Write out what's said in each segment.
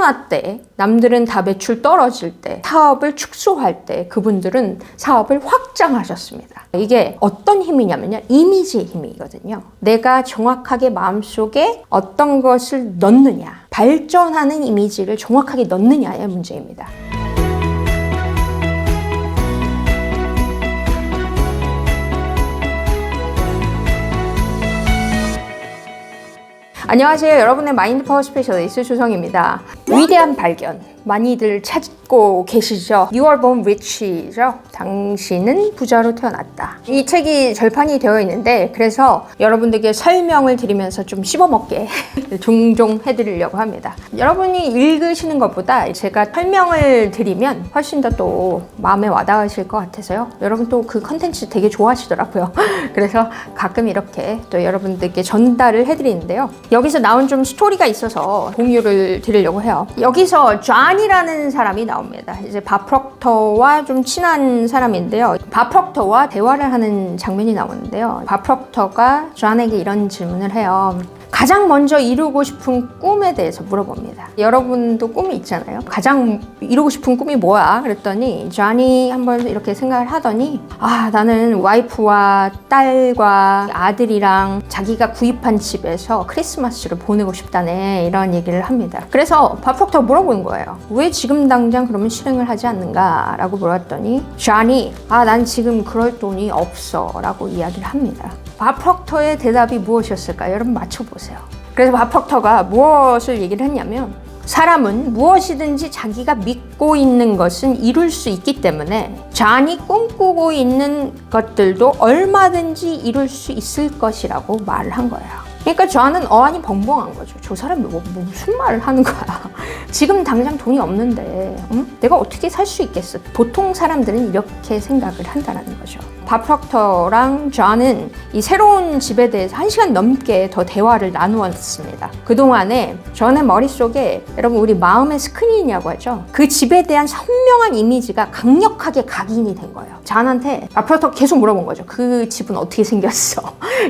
코로나 때, 남들은 다 매출 떨어질 때, 사업을 축소할 때 그분들은 사업을 확장하셨습니다. 이게 어떤 힘이냐면요, 이미지의 힘이거든요. 내가 정확하게 마음속에 어떤 것을 넣느냐, 발전하는 이미지를 정확하게 넣느냐의 문제입니다. 안녕하세요. 여러분의 마인드 파워 스페셜리스트 조성입니다. 위대한 발견 많이들 찾고 계시죠? You are born rich죠? 당신은 부자로 태어났다. 이 책이 절판이 되어 있는데, 그래서 여러분들께 설명을 드리면서 좀 씹어먹게 종종 해드리려고 합니다. 여러분이 읽으시는 것보다 제가 설명을 드리면 훨씬 더 또 마음에 와닿으실 것 같아서요. 여러분 또 그 컨텐츠 되게 좋아하시더라고요. 그래서 가끔 이렇게 또 여러분들께 전달을 해드리는데요. 여기서 나온 좀 스토리가 있어서 공유를 드리려고 해요. 여기서 존이라는 사람이 나옵니다. 이제 밥 프록터와 좀 친한 사람인데요. 밥 프록터와 대화를 하는 장면이 나오는데요. 밥 프록터가 존에게 이런 질문을 해요. 가장 먼저 이루고 싶은 꿈에 대해서 물어봅니다. 여러분도 꿈이 있잖아요. 가장 이루고 싶은 꿈이 뭐야? 그랬더니 존이 한번 이렇게 생각을 하더니, 나는 와이프와 딸과 아들이랑 자기가 구입한 집에서 크리스마스를 보내고 싶다네, 이런 얘기를 합니다. 그래서 밥 프록터가 물어보는 거예요. 왜 지금 당장 그러면 실행을 하지 않는가? 라고 물었더니 존이 난 지금 그럴 돈이 없어 라고 이야기를 합니다. 밥 프록터의 대답이 무엇이었을까요? 여러분 맞춰보세요. 그래서 밥 프록터가 무엇을 얘기를 했냐면, 사람은 무엇이든지 자기가 믿고 있는 것은 이룰 수 있기 때문에 존이 꿈꾸고 있는 것들도 얼마든지 이룰 수 있을 것이라고 말을 한 거예요. 그러니까 존은 어안이 벙벙한 거죠. 저 사람이 무슨 말을 하는 거야. 지금 당장 돈이 없는데 내가 어떻게 살 수 있겠어. 보통 사람들은 이렇게 생각을 한다는 거죠. 밥 프록터랑 존은 이 새로운 집에 대해서 1시간 넘게 더 대화를 나누었습니다. 그동안에 존의 머릿속에, 여러분 우리 마음의 스크린이라고 하죠. 그 집에 대한 선명한 이미지가 강력하게 각인이 된 거예요. 존한테 밥 프록터가 계속 물어본 거죠. 그 집은 어떻게 생겼어?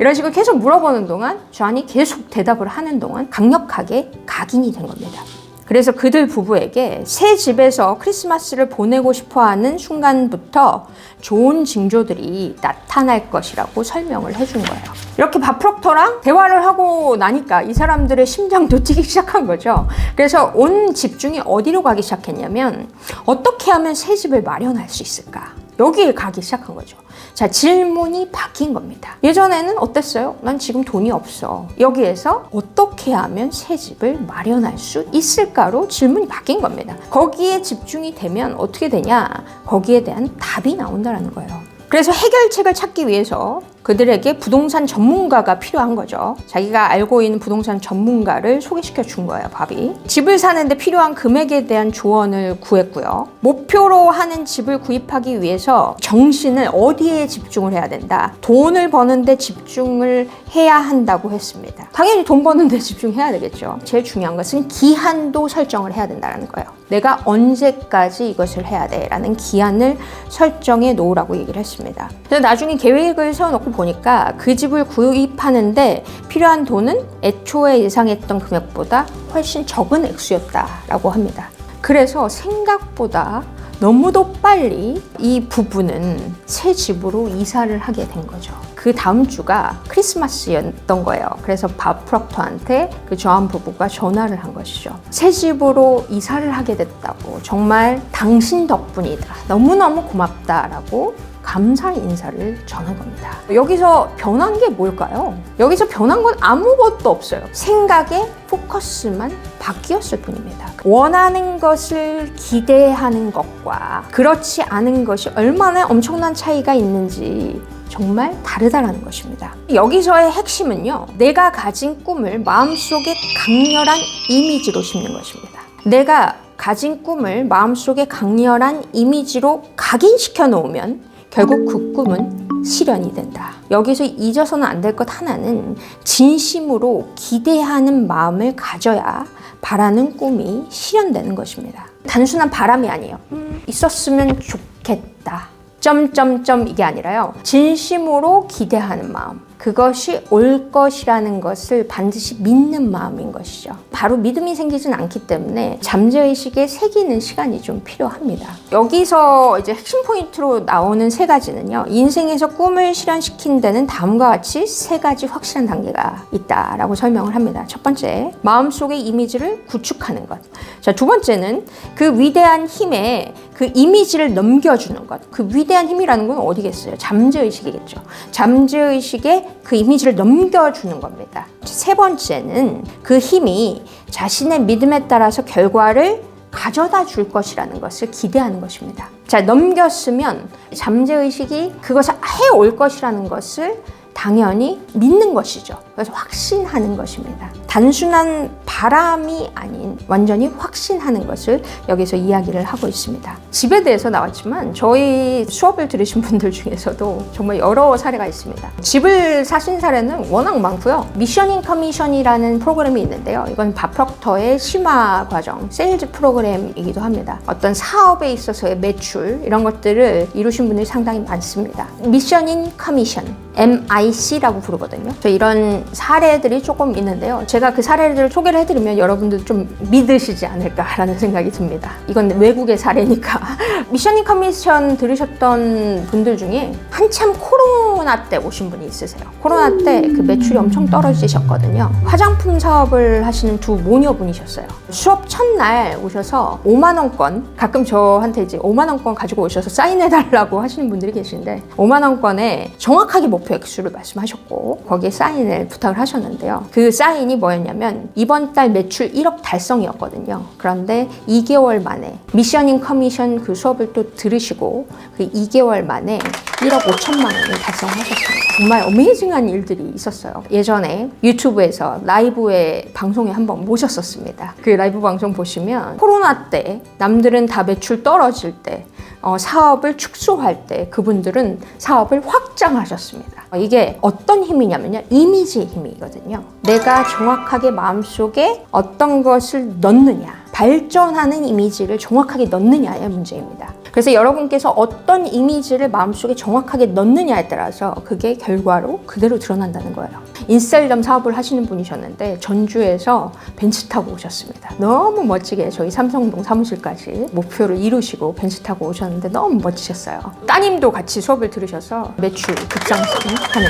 이런 식으로 계속 물어보는 동안 존이 계속 대답을 하는 동안 강력하게 각인이 된 겁니다. 그래서 그들 부부에게 새 집에서 크리스마스를 보내고 싶어하는 순간부터 좋은 징조들이 나타날 것이라고 설명을 해준 거예요. 이렇게 밥 프록터랑 대화를 하고 나니까 이 사람들의 심장도 뛰기 시작한 거죠. 그래서 온 집중이 어디로 가기 시작했냐면, 어떻게 하면 새 집을 마련할 수 있을까? 여기에 가기 시작한 거죠. 자, 질문이 바뀐 겁니다. 예전에는 어땠어요? 난 지금 돈이 없어. 여기에서 어떻게 하면 새 집을 마련할 수 있을까로 질문이 바뀐 겁니다. 거기에 집중이 되면 어떻게 되냐? 거기에 대한 답이 나온다는 거예요. 그래서 해결책을 찾기 위해서 그들에게 부동산 전문가가 필요한 거죠. 자기가 알고 있는 부동산 전문가를 소개시켜 준 거예요, 밥이. 집을 사는데 필요한 금액에 대한 조언을 구했고요. 목표로 하는 집을 구입하기 위해서 정신을 어디에 집중을 해야 된다. 돈을 버는데 집중을 해야 한다고 했습니다. 당연히 돈 버는데 집중해야 되겠죠. 제일 중요한 것은 기한도 설정을 해야 된다는 거예요. 내가 언제까지 이것을 해야 돼? 라는 기한을 설정해 놓으라고 얘기를 했습니다. 그래서 나중에 계획을 세워놓고 보니까 그 집을 구입하는데 필요한 돈은 애초에 예상했던 금액보다 훨씬 적은 액수였다라고 합니다. 그래서 생각보다 너무도 빨리 이 부부는 새 집으로 이사를 하게 된 거죠. 그 다음 주가 크리스마스였던 거예요. 그래서 밥 프록터한테 그 존 부부가 전화를 한 것이죠. 새 집으로 이사를 하게 됐다고, 정말 당신 덕분이다, 너무너무 고맙다라고 감사 인사를 전한 겁니다. 여기서 변한 게 뭘까요? 여기서 변한 건 아무것도 없어요. 생각의 포커스만 바뀌었을 뿐입니다. 원하는 것을 기대하는 것과 그렇지 않은 것이 얼마나 엄청난 차이가 있는지 정말 다르다는 것입니다. 여기서의 핵심은요, 내가 가진 꿈을 마음속에 강렬한 이미지로 심는 것입니다. 내가 가진 꿈을 마음속에 강렬한 이미지로 각인시켜 놓으면 결국 그 꿈은 실현이 된다. 여기서 잊어서는 안 될 것 하나는 진심으로 기대하는 마음을 가져야 바라는 꿈이 실현되는 것입니다. 단순한 바람이 아니에요. 있었으면 좋겠다. 점점점 이게 아니라요. 진심으로 기대하는 마음. 그것이 올 것이라는 것을 반드시 믿는 마음인 것이죠. 바로 믿음이 생기진 않기 때문에 잠재의식에 새기는 시간이 좀 필요합니다. 여기서 이제 핵심 포인트로 나오는 세 가지는요. 인생에서 꿈을 실현시킨 데는 다음과 같이 세 가지 확실한 단계가 있다라고 설명을 합니다. 첫 번째, 마음속의 이미지를 구축하는 것. 자, 두 번째는 그 위대한 힘에 그 이미지를 넘겨주는 것. 그 위대한 힘이라는 건 어디겠어요? 잠재의식이겠죠. 잠재의식에 그 이미지를 넘겨주는 겁니다. 세 번째는 그 힘이 자신의 믿음에 따라서 결과를 가져다 줄 것이라는 것을 기대하는 것입니다. 자, 넘겼으면 잠재의식이 그것을 해올 것이라는 것을 당연히 믿는 것이죠. 그래서 확신하는 것입니다. 단순한 바람이 아닌 완전히 확신하는 것을 여기서 이야기를 하고 있습니다. 집에 대해서 나왔지만 저희 수업을 들으신 분들 중에서도 정말 여러 사례가 있습니다. 집을 사신 사례는 워낙 많고요. 미션 인 커미션이라는 프로그램이 있는데요. 이건 밥 프록터의 심화 과정, 세일즈 프로그램이기도 합니다. 어떤 사업에 있어서의 매출 이런 것들을 이루신 분들이 상당히 많습니다. 미션 인 커미션, MIC라고 부르거든요. 이런 사례들이 조금 있는데요. 제가 그 사례들을 소개를 해드리면 여러분들 좀 믿으시지 않을까라는 생각이 듭니다. 이건 외국의 사례니까. 미션 인 커미션 들으셨던 분들 중에 한참 코로나 때 오신 분이 있으세요. 코로나 때 그 매출이 엄청 떨어지셨거든요. 화장품 사업을 하시는 두 모녀분이셨어요. 수업 첫날 오셔서 5만 원권, 가끔 저한테 이제 5만 원권 가지고 오셔서 사인해달라고 하시는 분들이 계신데 5만 원권에 정확하게 목표 액수를 말씀하셨고 거기에 사인을 부탁을 하셨는데요. 그 사인이 뭐였냐면 이번 달 매출 1억 달성이었거든요. 그런데 2개월 만에 미션 인 커미션 그 수업을 또 들으시고 그 2개월 만에 1억 5천만 원을 달성하셨습니다. 정말 어메이징한 일들이 있었어요. 예전에 유튜브에서 라이브에 방송에 한번 모셨었습니다. 그 라이브 방송 보시면 코로나 때 남들은 다 매출 떨어질 때 사업을 축소할 때 그분들은 사업을 확장하셨습니다. 이게 어떤 힘이냐면요. 이미지의 힘이거든요. 내가 정확하게 마음속에 어떤 것을 넣느냐. 발전하는 이미지를 정확하게 넣느냐의 문제입니다. 그래서 여러분께서 어떤 이미지를 마음속에 정확하게 넣느냐에 따라서 그게 결과로 그대로 드러난다는 거예요. 인스타그램 사업을 하시는 분이셨는데 전주에서 벤츠 타고 오셨습니다. 너무 멋지게 저희 삼성동 사무실까지 목표를 이루시고 벤츠 타고 오셨는데 너무 멋지셨어요. 따님도 같이 수업을 들으셔서 매출 급상승하는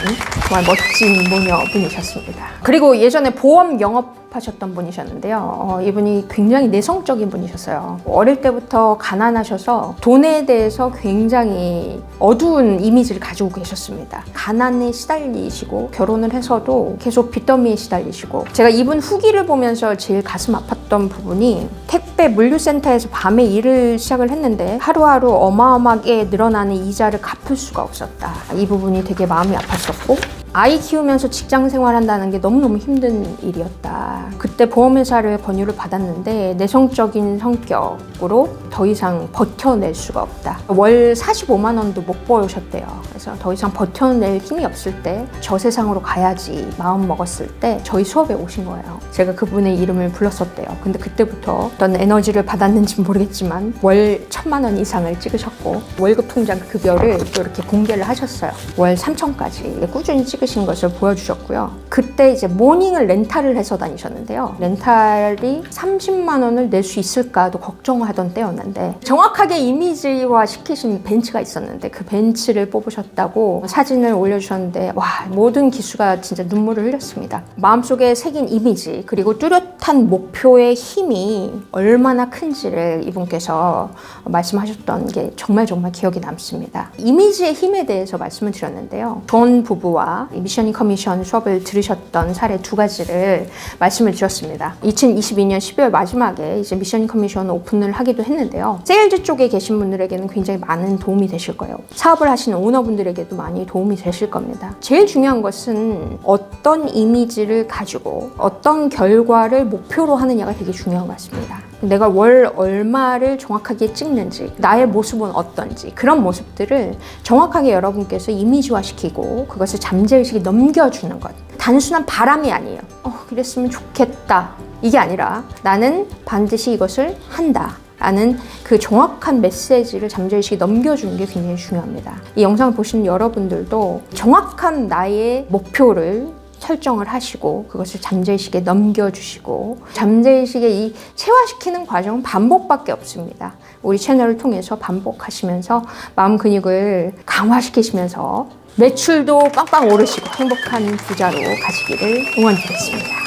정말 멋진 모녀분이셨습니다. 그리고 예전에 보험 영업 하셨던 분이셨는데요. 이분이 굉장히 내성적인 분이셨어요. 어릴 때부터 가난하셔서 돈에 대해서 굉장히 어두운 이미지를 가지고 계셨습니다. 가난에 시달리시고 결혼을 해서도 계속 빚더미에 시달리시고 제가 이분 후기를 보면서 제일 가슴 아팠던 부분이 택배 물류센터에서 밤에 일을 시작을 했는데 하루하루 어마어마하게 늘어나는 이자를 갚을 수가 없었다. 이 부분이 되게 마음이 아팠었고 아이 키우면서 직장 생활한다는 게 너무너무 힘든 일이었다. 그때 보험회사를 권유를 받았는데 내성적인 성격으로 더 이상 버텨낼 수가 없다. 월 45만 원도 못 벌으셨대요. 그래서 더 이상 버텨낼 힘이 없을 때 저 세상으로 가야지 마음 먹었을 때 저희 수업에 오신 거예요. 제가 그분의 이름을 불렀었대요. 근데 그때부터 어떤 에너지를 받았는지 모르겠지만 월 1,000만 원 이상을 찍으셨고 월급 통장 급여를 또 이렇게 공개를 하셨어요. 월 3천까지 꾸준히 찍으신 것을 보여주셨고요. 그때 이제 모닝을 렌탈을 해서 다니셨는데요. 렌탈이 30만 원을 낼 수 있을까도 걱정하던 때였는데 정확하게 이미지화 시키신 벤츠가 있었는데 그 벤츠를 뽑으셨다고 사진을 올려주셨는데 와 모든 기수가 진짜 눈물을 흘렸습니다. 마음속에 새긴 이미지 그리고 뚜렷한 목표의 힘이 얼마나 큰지를 이분께서 말씀하셨던 게 정말 기억이 남습니다. 이미지의 힘에 대해서 말씀을 드렸는데요. 존 부부와 미션 인 커미션 수업을 들으셨던 사례 두 가지를 말씀을 드렸습니다. 2022년 12월 마지막에 이제 미션 인 커미션 오픈을 하기도 했는데요. 세일즈 쪽에 계신 분들에게는 굉장히 많은 도움이 되실 거예요. 사업을 하시는 오너분들에게도 많이 도움이 되실 겁니다. 제일 중요한 것은 어떤 이미지를 가지고 어떤 결과를 목표로 하느냐가 되게 중요한 것 같습니다. 내가 월 얼마를 정확하게 찍는지 나의 모습은 어떤지 그런 모습들을 정확하게 여러분께서 이미지화시키고 그것을 잠재의식에 넘겨주는 것. 단순한 바람이 아니에요. 그랬으면 좋겠다. 이게 아니라 나는 반드시 이것을 한다. 아는 그 정확한 메시지를 잠재의식에 넘겨주는 게 굉장히 중요합니다. 이 영상을 보시는 여러분들도 정확한 나의 목표를 설정을 하시고 그것을 잠재의식에 넘겨주시고 잠재의식에 이 체화시키는 과정은 반복밖에 없습니다. 우리 채널을 통해서 반복하시면서 마음 근육을 강화시키시면서 매출도 빵빵 오르시고 행복한 부자로 가시기를 응원드리겠습니다.